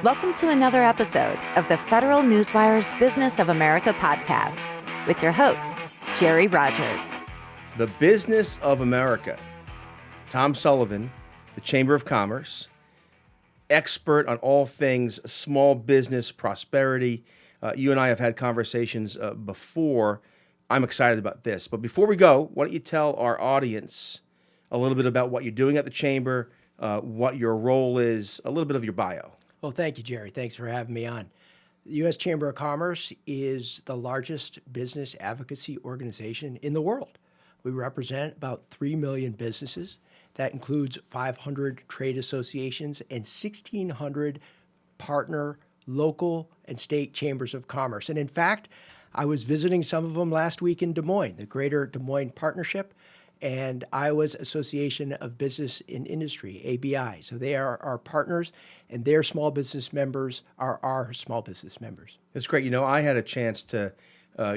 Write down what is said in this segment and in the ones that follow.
Welcome to another episode of the Federal Newswire's Business of America podcast with your host, Jerry Rogers. The Business of America. Tom Sullivan, the Chamber of Commerce, expert on all things small business prosperity. You and I have had conversations before. I'm excited about this. But before we go, why don't you tell our audience a little bit about what you're doing at the Chamber, what your role is, a little bit of your bio. Well, thank you, Jerry. Thanks for having me on. The U.S. Chamber of Commerce is the largest business advocacy organization in the world. We represent about 3 million businesses. That includes 500 trade associations and 1,600 partner local and state chambers of commerce. And in fact, I was visiting some of them last week in Des Moines, the Greater Des Moines Partnership, and Iowa's Association of Business and Industry, ABI. So they are our partners, and their small business members are our small business members. That's great. You know, I had a chance to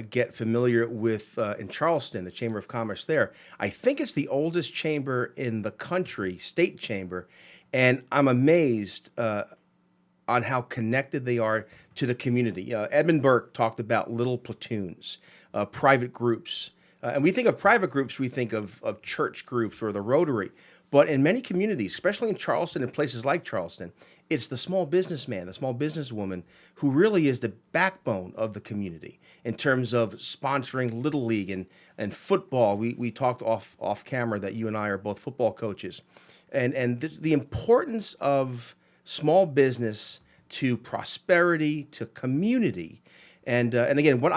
get familiar with, in Charleston, the Chamber of Commerce there. I think it's the oldest chamber in the country, state chamber, and I'm amazed on how connected they are to the community. Edmund Burke talked about little platoons, private groups. And we think of private groups, we think of church groups or the Rotary. But in many communities, especially in Charleston and places like Charleston, it's the small businessman, the small businesswoman who really is the backbone of the community in terms of sponsoring Little League and football. We talked off camera that you and I are both football coaches. And the importance of small business to prosperity, to community. And again, what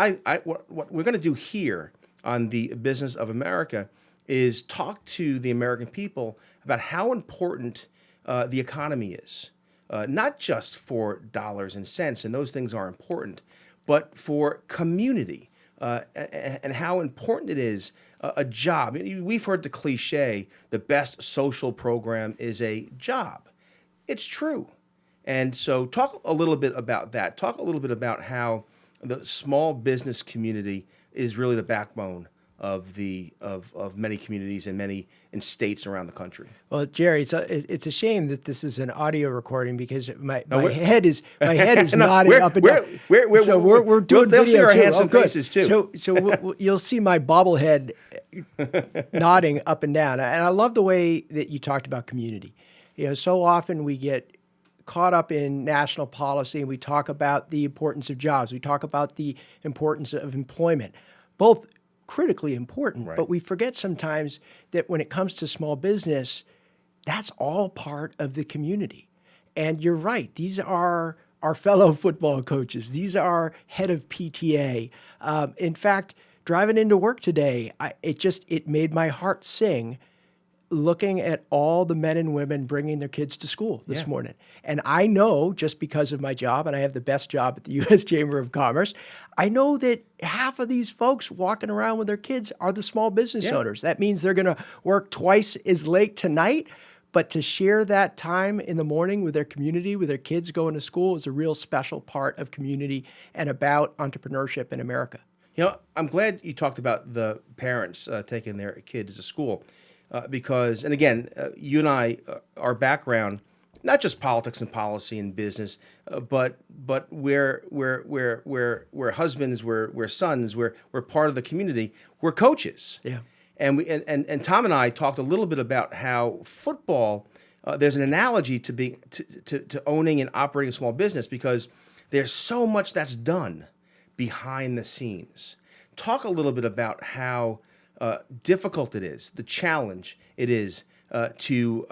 we're going to do here on the Business of America is talk to the American people about how important the economy is, not just for dollars and cents, and those things are important, but for community and how important it is a job. We've heard the cliche, the best social program is a job. It's true. And so talk a little bit about that. Talk a little bit about how the small business community is really the backbone of many communities and many in states around the country. Well, Jerry, it's a shame that this is an audio recording because my head is nodding up and down. We're doing they'll video see our too. handsome faces too. So you'll see my bobblehead nodding up and down. And I love the way that you talked about community. You know, so often we get caught up in national policy and we talk about the importance of jobs. We talk about the importance of employment, both critically important, right. But we forget sometimes that when it comes to small business, that's all part of the community. And you're right, these are our fellow football coaches. These are head of PTA. In fact, driving into work today, it made my heart sing looking at all the men and women bringing their kids to school this morning. And I know, just because of my job, and I have the best job at the U.S. Chamber of Commerce, I know that half of these folks walking around with their kids are the small business owners. That means they're going to work twice as late tonight, but to share that time in the morning with their community, with their kids going to school, is a real special part of community and about entrepreneurship in America. You know, I'm glad you talked about the parents taking their kids to school. Because, and again, you and I, our background, not just politics and policy and business, but we're husbands, we're sons, we're part of the community, we're coaches. Yeah. And Tom and I talked a little bit about how football, there's an analogy to owning and operating a small business because there's so much that's done behind the scenes. Talk a little bit about how difficult it is, the challenge it is to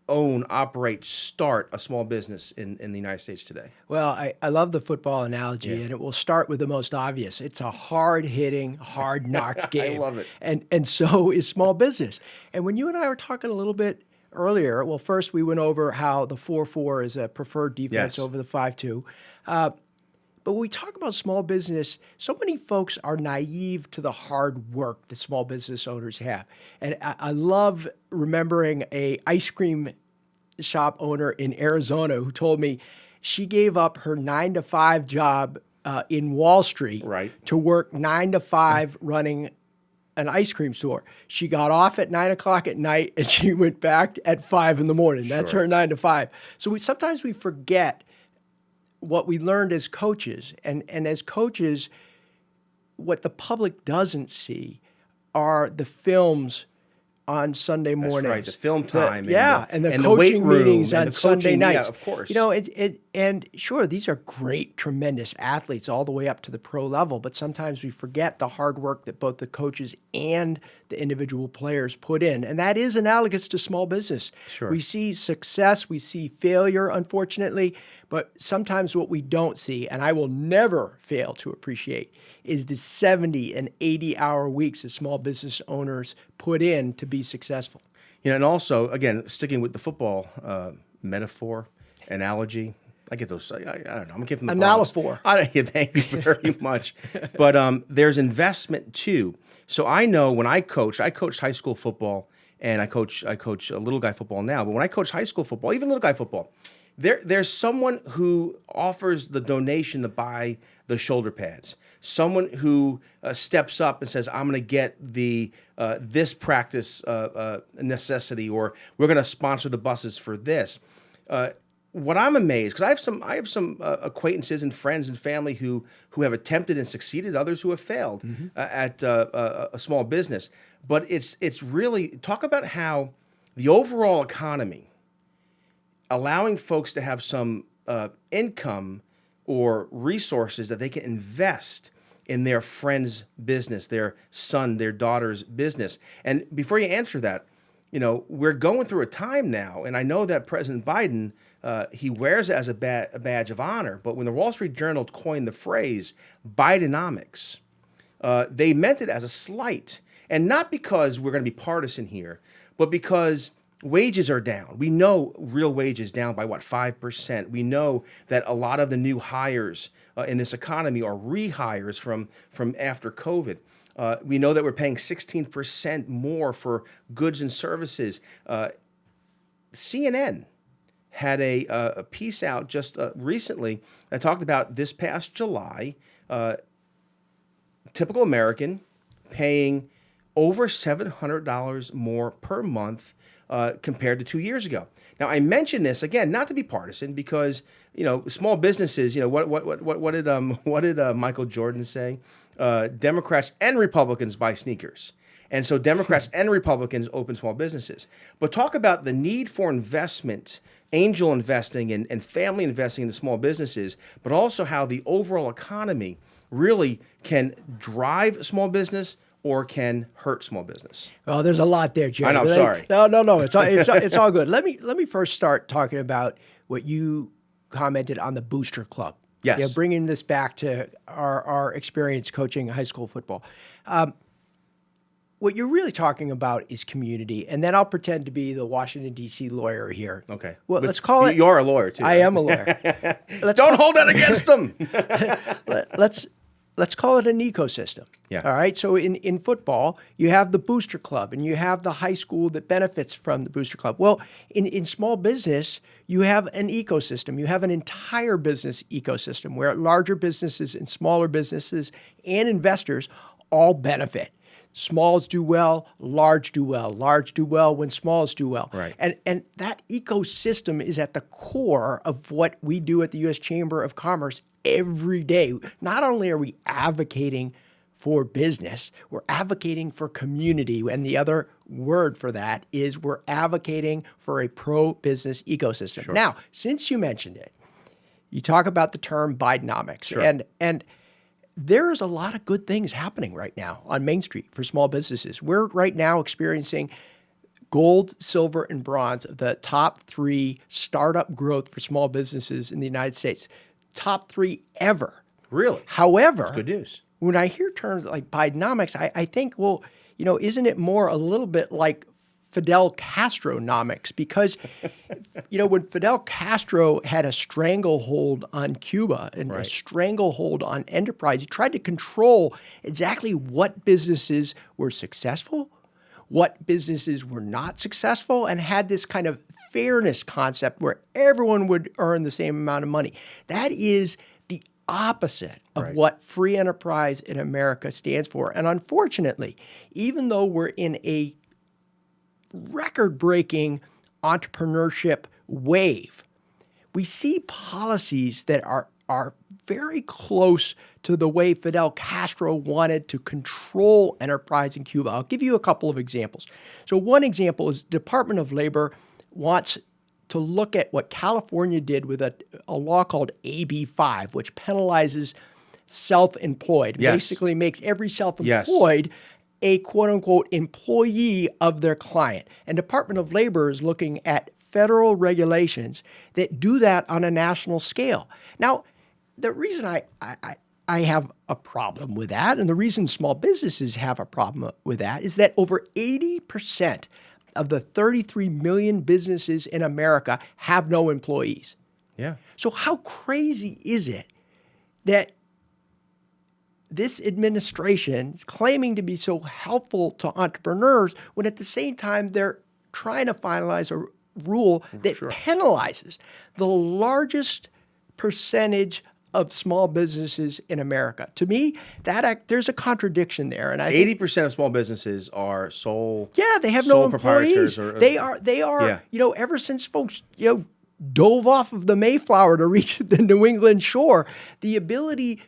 own, operate, start a small business in the United States today. Well, I love the football analogy, and it will start with the most obvious. It's a hard-hitting, hard-knocks game. I love it. And so is small business. And when you and I were talking a little bit earlier, well, first we went over how the 4-4 is a preferred defense over the 5-2. But when we talk about small business, so many folks are naive to the hard work that small business owners have. And I love remembering a ice cream shop owner in Arizona who told me she gave up her 9-to-5 job in Wall Street to work 9 to 5 running an ice cream store. She got off at 9 o'clock at night and she went back at 5 in the morning. That's her 9 to 5. So sometimes we forget what we learned as coaches, and as coaches, what the public doesn't see are the films on Sunday mornings. That's right, the film time. And the and the weight coaching room meetings and on the Sunday coaching, nights. Yeah, of course. You know, and sure, these are great, tremendous athletes all the way up to the pro level, but sometimes we forget the hard work that both the coaches and the individual players put in. And that is analogous to small business. Sure. We see success, we see failure, unfortunately, but sometimes what we don't see, and I will never fail to appreciate, is the 70 and 80-hour weeks that small business owners put in to be successful. You know, and also, again, sticking with the football metaphor, analogy, I get those. I don't know. I'm giving the Analophor. Thank you very much. But there's investment too. So I know when I coached high school football, and I coach little guy football now. But when I coached high school football, even little guy football, there's someone who offers the donation to buy the shoulder pads. Someone who steps up and says, "I'm going to get the this practice necessity," or "We're going to sponsor the buses for this." What I'm amazed, because I have some acquaintances and friends and family who have attempted and succeeded, others who have failed at a small business. But it's really, talk about how the overall economy, allowing folks to have some income or resources that they can invest in their friend's business, their son, their daughter's business. And before you answer that, you know, we're going through a time now, and I know that President Biden, he wears it as a badge of honor, but when the Wall Street Journal coined the phrase Bidenomics, they meant it as a slight. And not because we're going to be partisan here, but because wages are down. We know real wages down by 5%. We know that a lot of the new hires in this economy are rehires from after COVID. We know that we're paying 16% more for goods and services. CNN had a piece out just recently that talked about this past July, typical American paying over $700 more per month compared to 2 years ago. Now, I mention this again, not to be partisan, because you know small businesses. You know what did Michael Jordan say? Democrats and Republicans buy sneakers, and so Democrats and Republicans open small businesses. But talk about the need for investment, angel investing, and family investing into small businesses, but also how the overall economy really can drive small business or can hurt small business. Well, there's a lot there, Jerry. I know, I'm sorry. No. It's all good. Let me first start talking about what you commented on the Booster Club. Yes. You know, bringing this back to our experience coaching high school football. What you're really talking about is community, and then I'll pretend to be the Washington, D.C. lawyer here. Okay. Well, let's call it... You're a lawyer, too. I am a lawyer. Don't hold that against them. Let's call it an ecosystem. Yeah. All right. So in football, you have the Booster Club, and you have the high school that benefits from the Booster Club. Well, in small business, you have an ecosystem. You have an entire business ecosystem where larger businesses and smaller businesses and investors all benefit. Smalls do well, large do well. Large do well when smalls do well. Right. And that ecosystem is at the core of what we do at the U.S. Chamber of Commerce every day. Not only are we advocating for business, we're advocating for community. And the other word for that is we're advocating for a pro-business ecosystem. Sure. Now, since you mentioned it, you talk about the term Bidenomics. Sure. And there is a lot of good things happening right now on Main Street for small businesses. We're right now experiencing gold, silver, and bronze, the top 3 startup growth for small businesses in the United States. Top 3 ever. Really? However, That's good news. When I hear terms like Bidenomics, I think, well, you know, isn't it more a little bit like Fidel Castronomics? Because, you know, when Fidel Castro had a stranglehold on Cuba and a stranglehold on enterprise, he tried to control exactly what businesses were successful, what businesses were not successful, and had this kind of fairness concept where everyone would earn the same amount of money. That is the opposite of what free enterprise in America stands for. And unfortunately, even though we're in a record-breaking entrepreneurship wave, we see policies that are are very close to the way Fidel Castro wanted to control enterprise in Cuba. I'll give you a couple of examples. So one example is the Department of Labor wants to look at what California did with a law called AB 5, which penalizes self-employed. Yes. Basically makes every self-employed a quote-unquote employee of their client. And Department of Labor is looking at federal regulations that do that on a national scale. Now, the reason I have a problem with that, and the reason small businesses have a problem with that, is that over 80% of the 33 million businesses in America have no employees. Yeah. So how crazy is it that this administration is claiming to be so helpful to entrepreneurs when at the same time they're trying to finalize a rule that penalizes the largest percentage of small businesses in America? To me, there's a contradiction there. And 80% of small businesses are they have sole no employees. proprietors. They are, ever since folks, dove off of the Mayflower to reach the New England shore, the ability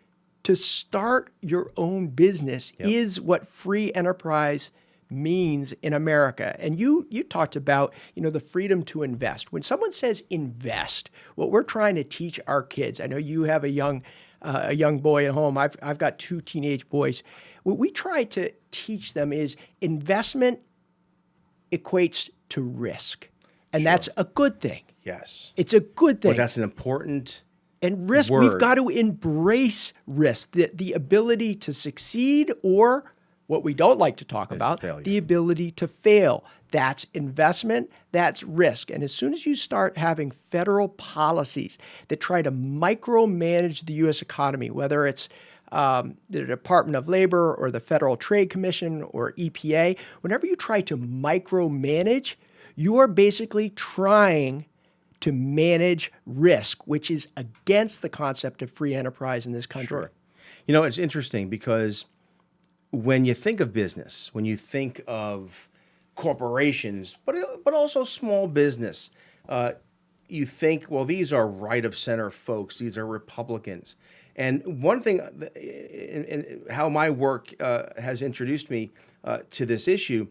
to start your own business is what free enterprise means in America. And you talked about, the freedom to invest. When someone says invest, what we're trying to teach our kids, I know you have a young boy at home. I've got 2 teenage boys. What we try to teach them is investment equates to risk. And that's a good thing. Yes. It's a good thing. But that's an important And risk, word. We've got to embrace risk, the ability to succeed, or what we don't like to talk about, failure. the ability to fail. That's investment, that's risk. And as soon as you start having federal policies that try to micromanage the U.S. economy, whether it's the Department of Labor or the Federal Trade Commission or EPA, whenever you try to micromanage, you are basically trying to manage risk, which is against the concept of free enterprise in this country. Sure. It's interesting because when you think of business, when you think of corporations, but also small business, you think, well, these are right of center folks. These are Republicans. And one thing, in how my work has introduced me to this issue,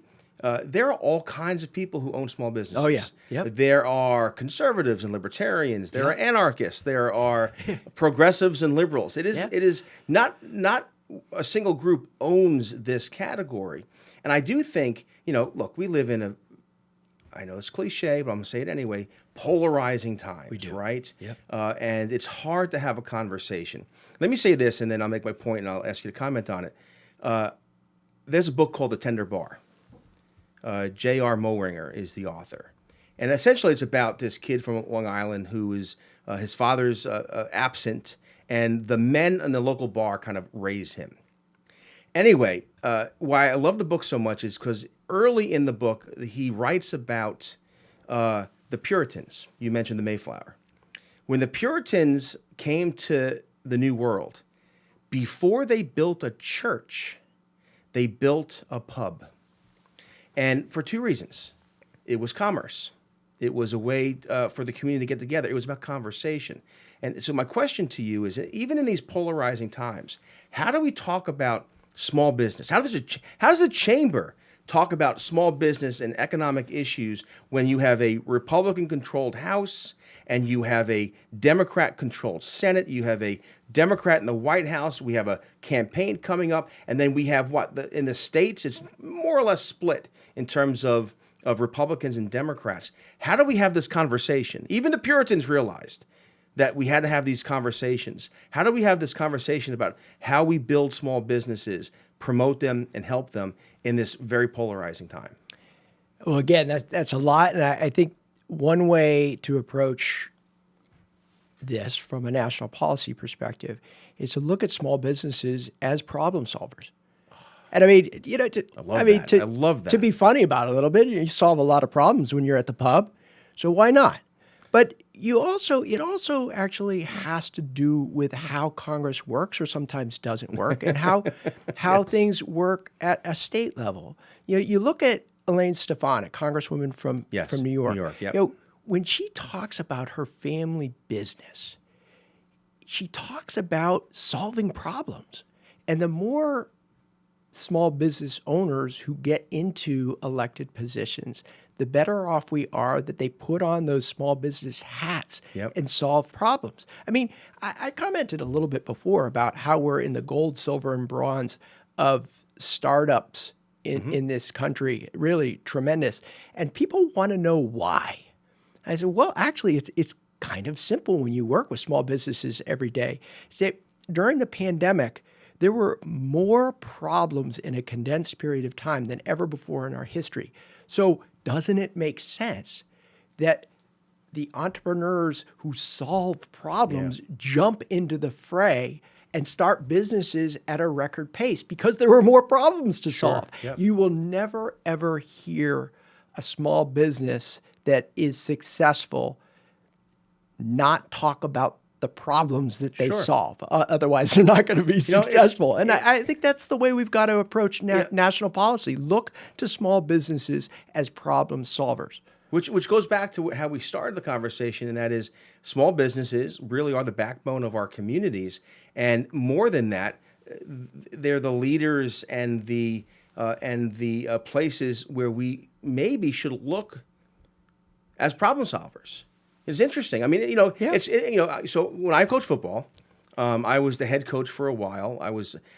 there are all kinds of people who own small businesses. Oh, yeah. Yep. There are conservatives and libertarians. There are anarchists. There are progressives and liberals. It is not a single group owns this category. And I do think, look, we live in I know it's cliche, but I'm going to say it anyway, polarizing times, We do. right? Yep. And it's hard to have a conversation. Let me say this, and then I'll make my point, and I'll ask you to comment on it. There's a book called The Tender Bar. J.R. Moehringer is the author. And essentially it's about this kid from Long Island who is, his father's absent, and the men in the local bar kind of raise him. Anyway, why I love the book so much is because early in the book, he writes about the Puritans. You mentioned the Mayflower. When the Puritans came to the New World, before they built a church, they built a pub. And for 2 reasons. It was commerce. It was a way for the community to get together. It was about conversation. And so my question to you is, even in these polarizing times, how do we talk about small business? How does the chamber talk about small business and economic issues when you have a Republican-controlled House and you have a Democrat-controlled Senate, you have a Democrat in the White House, we have a campaign coming up, and then we have in the states, it's more or less split in terms of Republicans and Democrats. How do we have this conversation? Even the Puritans realized that we had to have these conversations. How do we have this conversation about how we build small businesses, promote them, and help them in this very polarizing time? Well, again, that's a lot. And I think one way to approach this from a national policy perspective is to look at small businesses as problem solvers. And I mean, I love that. To be funny about it a little bit, you solve a lot of problems when you're at the pub. So why not? But it also actually has to do with how Congress works or sometimes doesn't work, and how things work at a state level. You look at Elaine Stefanik, Congresswoman from New York. New York, yep. When she talks about her family business, she talks about solving problems. And the more small business owners who get into elected positions, the better off we are that they put on those small business hats and solve problems. I mean, I commented a little bit before about how we're in the gold, silver, and bronze of startups in this country, really tremendous. And people want to know why. I said, well, actually, it's kind of simple when you work with small businesses every day. Say, during the pandemic, there were more problems in a condensed period of time than ever before in our history. So doesn't it make sense that the entrepreneurs who solve problems jump into the fray and start businesses at a record pace because there were more problems to solve? Yep. You will never, ever hear a small business that is successful not talk about the problems that they solve. Otherwise, they're not going to be successful. And I think that's the way we've got to approach national policy. Look to small businesses as problem solvers. Which goes back to how we started the conversation, and that is small businesses really are the backbone of our communities. And more than that, they're the leaders and the places where we maybe should look as problem solvers. It's interesting. I mean, so when I coached football, I was the head coach for a while.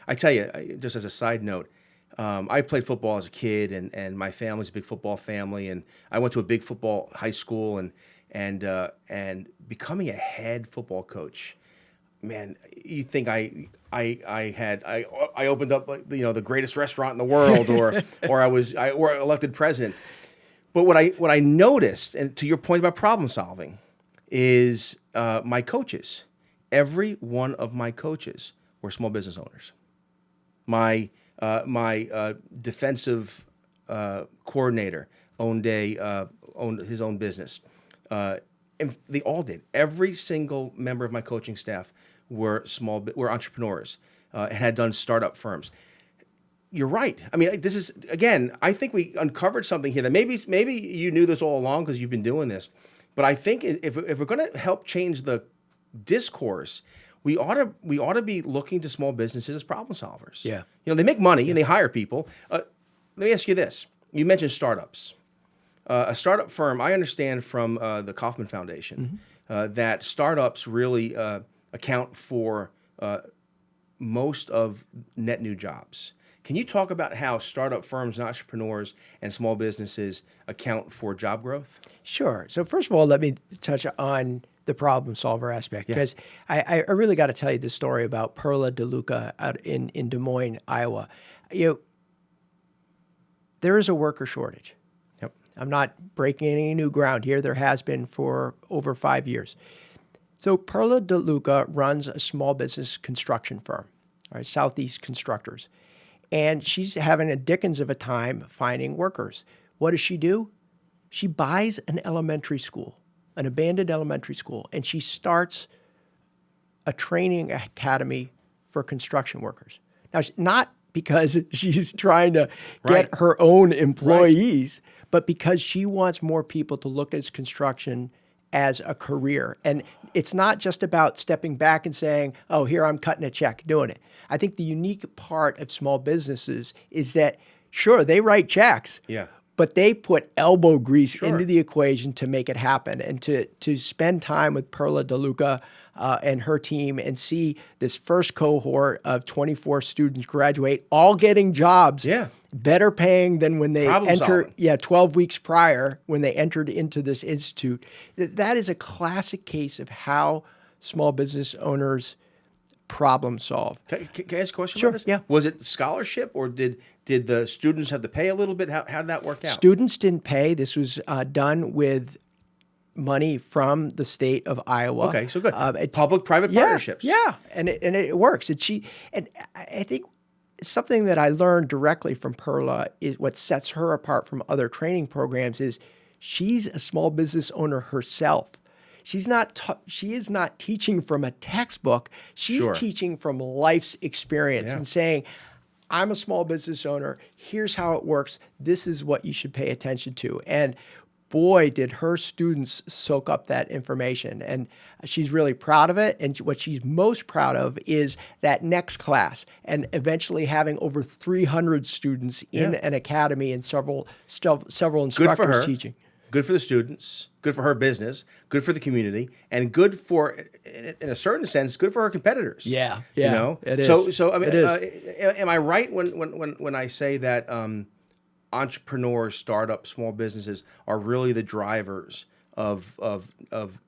I tell you, just as a side note, I played football as a kid, and my family's a big football family, and I went to a big football high school, and becoming a head football coach, man, you think I opened up the greatest restaurant in the world, or I elected president. But what I noticed, and to your point about problem solving, is my coaches. Every one of my coaches were small business owners. My defensive coordinator owned his own business. And they all did. Every single member of my coaching staff were entrepreneurs and had done startup firms. You're right. I mean, this is, again, I think we uncovered something here that maybe you knew this all along because you've been doing this. But I think if we're going to help change the discourse, we ought to be looking to small businesses as problem solvers. Yeah. They make money and they hire people. Let me ask you this. You mentioned startups. A startup firm, I understand from the Kauffman Foundation, that startups really account for most of net new jobs. Can you talk about how startup firms and entrepreneurs and small businesses account for job growth? Sure. So first of all, let me touch on the problem solver aspect, because I really got to tell you this story about Perla DeLuca out in Des Moines, Iowa. There is a worker shortage. Yep. I'm not breaking any new ground here. There has been for over 5 years. So Perla DeLuca runs a small business construction firm, all right, Southeast Constructors. And she's having a dickens of a time finding workers. What does she do? She buys an elementary school, an abandoned elementary school, and she starts a training academy for construction workers. Now, not because she's trying to get her own employees, but because she wants more people to look at construction as a career. And it's not just about stepping back and saying, oh, here I'm cutting a check, doing it. I think the unique part of small businesses is that, sure, they write checks, but they put elbow grease into the equation to make it happen, and to spend time with Perla DeLuca and her team and see this first cohort of 24 students graduate, all getting jobs, better paying than when they entered, 12 weeks prior when they entered into this institute. That is a classic case of how small business owners problem solve. Can I ask a question Sure, about this? yeah. Was it scholarship, or did the students have to pay a little bit? How did that work out? Students didn't pay. This was done with money from the state of Iowa. Okay, so good. Public-private partnerships. Yeah, and it works. And I think something that I learned directly from Perla is what sets her apart from other training programs is she's a small business owner herself. She is not teaching from a textbook. She's teaching from life's experience and saying, I'm a small business owner. Here's how it works. This is what you should pay attention to. And boy, did her students soak up that information. And she's really proud of it. And what she's most proud of is that next class and eventually having over 300 students in an academy and several instructors teaching. Good for the students, good for her business, good for the community, and good for, in a certain sense, good for her competitors. Yeah, you know. It is. So I mean, am I right when I say that entrepreneurs, startups, small businesses are really the drivers of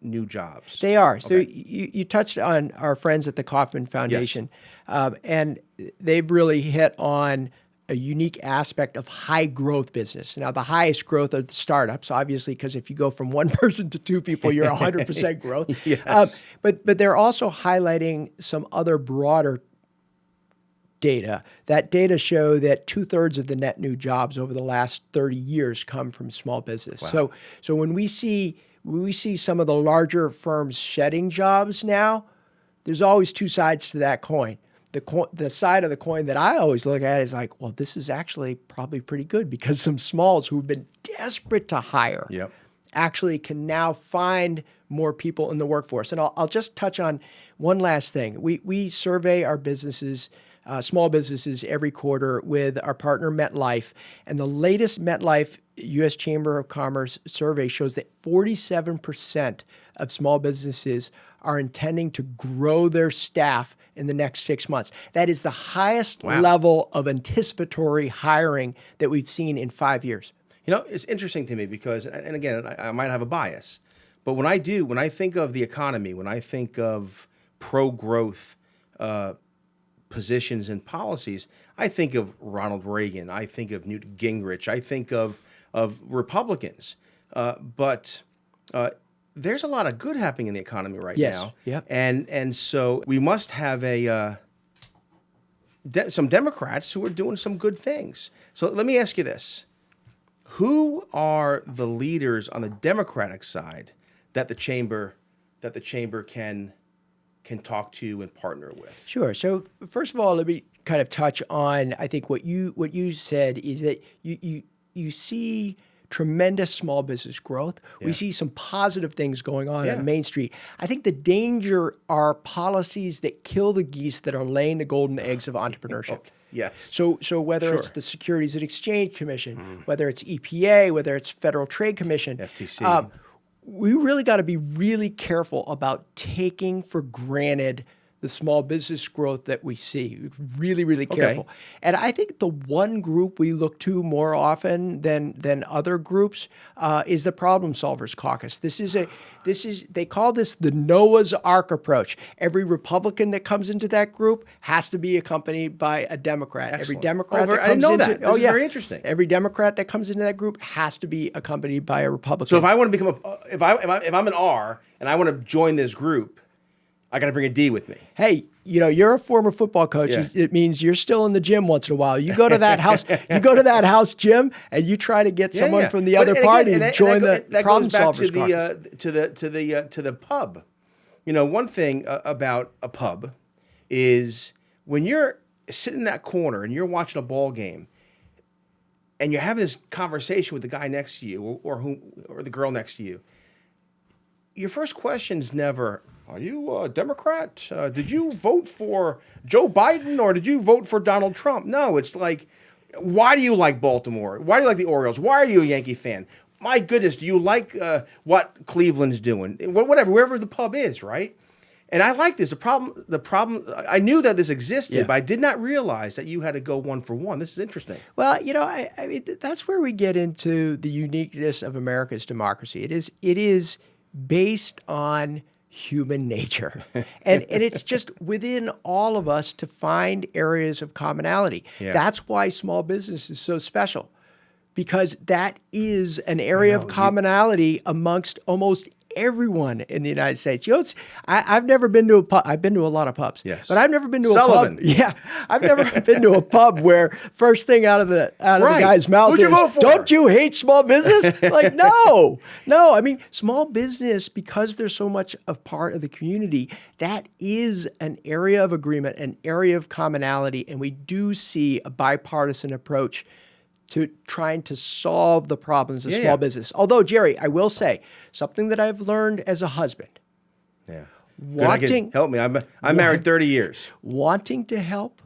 new jobs? They are. Okay. So you touched on our friends at the Kauffman Foundation, and they've really hit on a unique aspect of high growth business. Now, the highest growth are the startups, obviously, because if you go from one person to two people, you're 100% growth. Yes. But they're also highlighting some other broader data. That data show that 2/3 of the net new jobs over the last 30 years come from small business. Wow. So when we see some of the larger firms shedding jobs now, there's always two sides to that coin. The side of the coin that I always look at is like, well, this is actually probably pretty good because some smalls who've been desperate to hire actually can now find more people in the workforce. And I'll just touch on one last thing. We survey our businesses, small businesses, every quarter with our partner MetLife. And the latest MetLife U.S. Chamber of Commerce survey shows that 47% of small businesses are intending to grow their staff in the next 6 months. That is the highest level of anticipatory hiring that we've seen in 5 years. You know, it's interesting to me because, and again, I might have a bias, but when I think of the economy, when I think of pro-growth positions and policies, I think of Ronald Reagan, I think of Newt Gingrich, I think of Republicans, but there's a lot of good happening in the economy right now. Yep. And so we must have some Democrats who are doing some good things. So let me ask you this. Who are the leaders on the Democratic side that the chamber can talk to and partner with? Sure. So first of all, let me kind of touch on, I think what you said is that you see tremendous small business growth. We see some positive things going on Main Street. I think the danger are policies that kill the geese that are laying the golden eggs of entrepreneurship. Okay. Yes. So whether it's the Securities and Exchange Commission, whether it's EPA, whether it's Federal Trade Commission, FTC, we really got to be really careful about taking for granted the small business growth that we see. Really, really careful. Okay. And I think the one group we look to more often than other groups is the Problem Solvers Caucus. They call this the Noah's Ark approach. Every Republican that comes into that group has to be accompanied by a Democrat. Excellent. Every Democrat that I didn't comes know into that. This is very interesting. Every Democrat that comes into that group has to be accompanied by a Republican. So if I want to become if I'm an R and I want to join this group, I got to bring a D with me. Hey, you're a former football coach. Yeah. It means you're still in the gym once in a while. You go to that house, house gym, and you try to get someone from the other party to join the Problem Solvers Caucus. To the pub. One thing about a pub is when you're sitting in that corner and you're watching a ball game, and you're having this conversation with the guy next to you or the girl next to you. Your first question is never, are you a Democrat? Did you vote for Joe Biden or did you vote for Donald Trump? No, it's like, why do you like Baltimore? Why do you like the Orioles? Why are you a Yankee fan? My goodness, do you like what Cleveland's doing? Whatever, wherever the pub is, right? And I like this. The problem. I knew that this existed, but I did not realize that you had to go one for one. This is interesting. Well, I mean, that's where we get into the uniqueness of America's democracy. It is based on human nature. And it's just within all of us to find areas of commonality. Yeah. That's why small business is so special, because that is an area of commonality amongst almost everyone in the United States. I've never been to a pub. I've been to a lot of pubs, yes, but I've never been to Sullivan. a pub. Yeah, I've never been to a pub where first thing out of the guy's mouth Who'd you vote for? "Don't you hate small business?" Like, no. I mean, small business, because they're so much a part of the community, that is an area of agreement, an area of commonality, and we do see a bipartisan approach to trying to solve the problems of small business. Although, Jerry, I will say something that I've learned as a husband. Yeah. Help me. I'm married 30 years. Wanting to help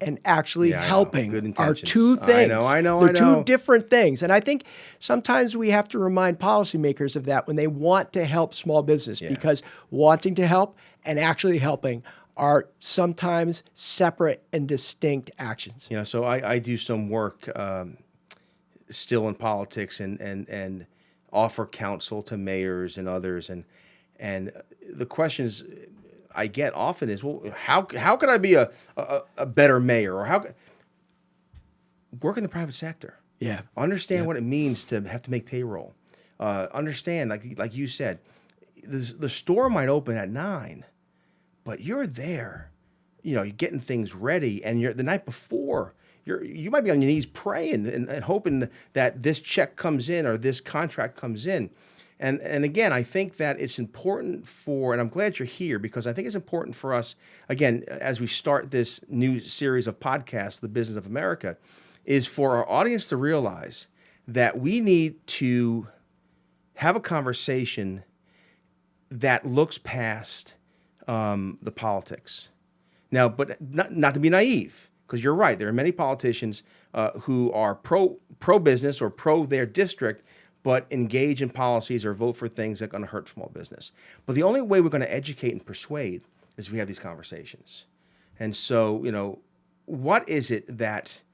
and actually helping Good are intentions. two things. I know. They're two different things. And I think sometimes we have to remind policymakers of that when they want to help small business, because wanting to help and actually helping are sometimes separate and distinct actions. So I do some work still in politics and offer counsel to mayors and others. And the questions I get often is, well, how could I be a better mayor? Or work in the private sector? Yeah. Understand what it means to have to make payroll. Understand, like you said, the store might open at 9, but you're there. You're getting things ready, and the night before, you might be on your knees praying and hoping that this check comes in or this contract comes in. And again, I think that it's important and I'm glad you're here, because I think it's important for us, again, as we start this new series of podcasts, The Business of America, is for our audience to realize that we need to have a conversation that looks past the politics. Now, but not to be naive, because you're right. There are many politicians who are pro-business or pro their district, but engage in policies or vote for things that are going to hurt small business. But the only way we're going to educate and persuade is we have these conversations. And so, what is it that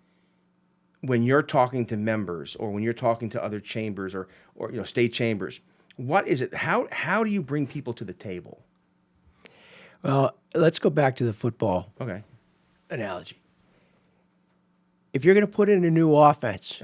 when you're talking to members or when you're talking to other chambers or state chambers, what is it? How do you bring people to the table? Well, let's go back to the football analogy. If you're going to put in a new offense,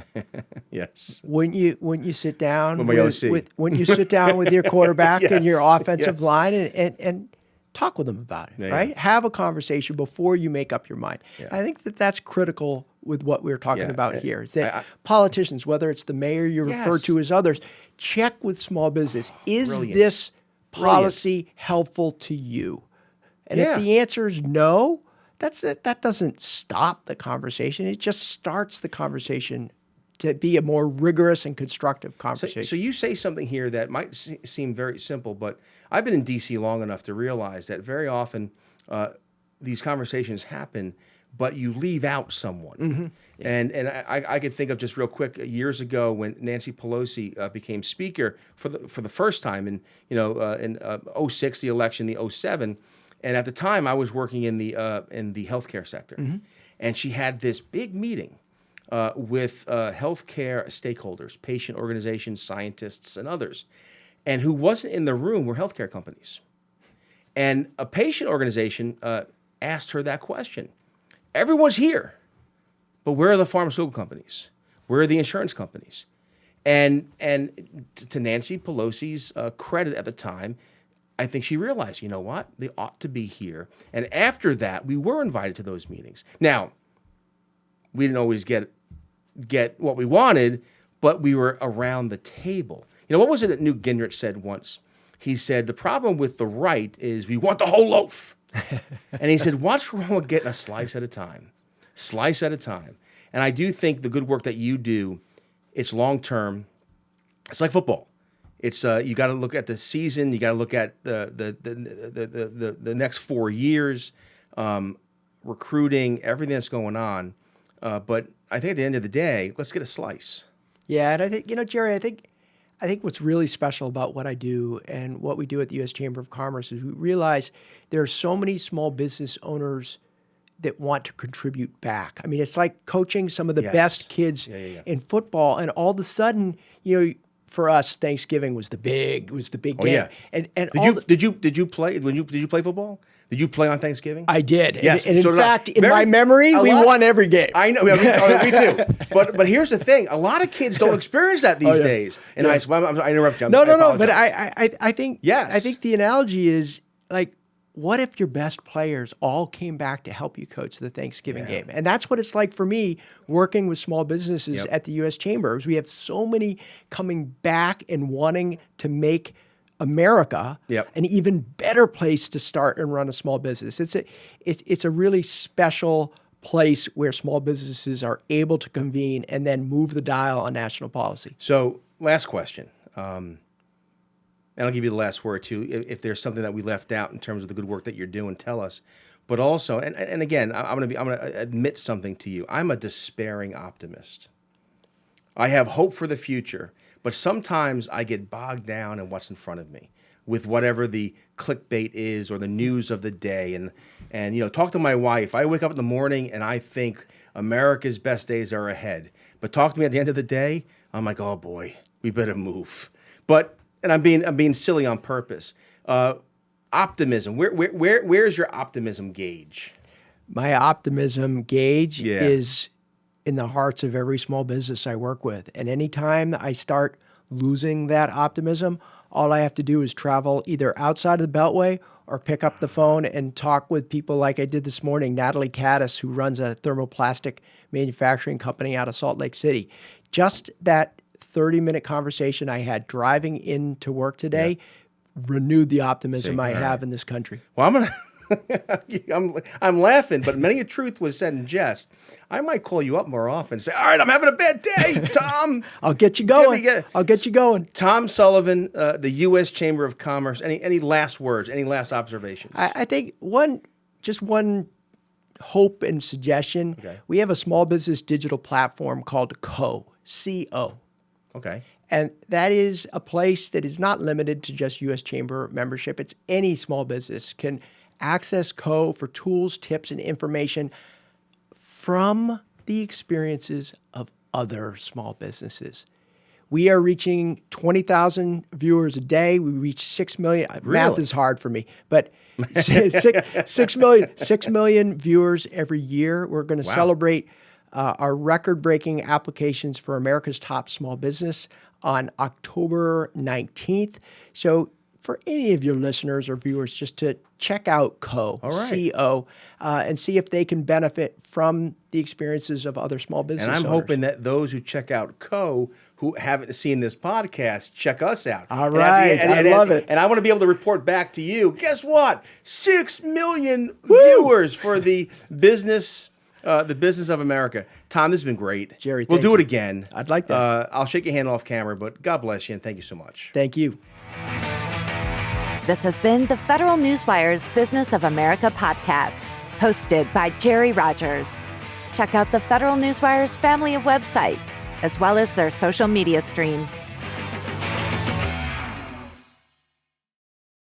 yes, wouldn't you sit down when you sit down with your quarterback and your offensive line and talk with them about it, right? Have a conversation before you make up your mind. Yeah. I think that's critical with what we're talking about here. Is that politicians, whether it's the mayor you refer to as others, check with small business. Is this policy helpful to you? And if the answer is no, that doesn't stop the conversation. It just starts the conversation to be a more rigorous and constructive conversation. So you say something here that might seem very simple, but I've been in D.C. long enough to realize that very often these conversations happen, but you leave out someone. Mm-hmm. And I could think of just real quick years ago when Nancy Pelosi became Speaker for the first time in 06, the election, the 07. And at the time, I was working in the healthcare sector, and she had this big meeting with healthcare stakeholders, patient organizations, scientists, and others. And who wasn't in the room were healthcare companies. And a patient organization asked her that question. Everyone's here, but where are the pharmaceutical companies? Where are the insurance companies? And to Nancy Pelosi's credit at the time, I think she realized, you know what? They ought to be here. And after that, we were invited to those meetings. Now, we didn't always get what we wanted, but we were around the table. What was it that Newt Gingrich said once? He said, the problem with the right is we want the whole loaf. And he said, what's wrong with getting a slice at a time? Slice at a time. And I do think the good work that you do, it's long-term. It's like football. It's you got to look at the season. You got to look at the next 4 years, recruiting, everything that's going on. But I think at the end of the day, let's get a slice. Yeah, and I think Jerry, I think what's really special about what I do and what we do at the U.S. Chamber of Commerce is we realize there are so many small business owners that want to contribute back. I mean, it's like coaching some of the best kids in football, and all of a sudden, for us, Thanksgiving was the big game. Yeah. And did you play football? Did you play on Thanksgiving? I did. Yes. And in fact, in my memory, we won every game. I know. Me too. But here's the thing: a lot of kids don't experience that these days. And I interrupt you. No. But I think yes. I think the analogy is like, what if your best players all came back to help you coach the Thanksgiving game? And that's what it's like for me working with small businesses at the U.S. Chamber. We have so many coming back and wanting to make America an even better place to start and run a small business. It's a really special place where small businesses are able to convene and then move the dial on national policy. So, last question, and I'll give you the last word too. If there's something that we left out in terms of the good work that you're doing, tell us. But also, and again, I'm going to admit something to you. I'm a despairing optimist. I have hope for the future, but sometimes I get bogged down in what's in front of me with whatever the clickbait is or the news of the day. And talk to my wife. I wake up in the morning and I think America's best days are ahead. But talk to me at the end of the day, I'm like, oh boy, we better move. And I'm being silly on purpose. Optimism. Where's your optimism gauge? My optimism gauge is in the hearts of every small business I work with. And anytime I start losing that optimism, all I have to do is travel either outside of the Beltway or pick up the phone and talk with people like I did this morning, Natalie Caddis, who runs a thermoplastic manufacturing company out of Salt Lake City. Just that 30-minute conversation I had driving into work today renewed the optimism I have in this country. Well, I'm laughing, but many a truth was said in jest. I might call you up more often and say, all right, I'm having a bad day, Tom. I'll get you going. I'll get you going. Tom Sullivan, the U.S. Chamber of Commerce. Any last words, any last observations? I think one hope and suggestion. Okay. We have a small business digital platform called C-O. Okay. And that is a place that is not limited to just U.S. Chamber membership. It's any small business can access Co for tools, tips, and information from the experiences of other small businesses. We are reaching 20,000 viewers a day. We reach 6 million. Really? Math is hard for me, but 6 million viewers every year. We're going to celebrate our record-breaking applications for America's Top Small Business on October 19th. So for any of your listeners or viewers, just to check out C-O, and see if they can benefit from the experiences of other small business owners. And I'm hoping that those who check out Co, who haven't seen this podcast, check us out. All right. I love it. And I want to be able to report back to you. Guess what? 6 million viewers for the business of America. Tom, this has been great. Jerry, we'll thank do you. it again. I'd like that. I'll shake your hand off camera, but God bless you and thank you so much. Thank you. This has been the Federal Newswire's Business of America podcast, hosted by Jerry Rogers. Check out the Federal Newswire's family of websites, as well as their social media stream.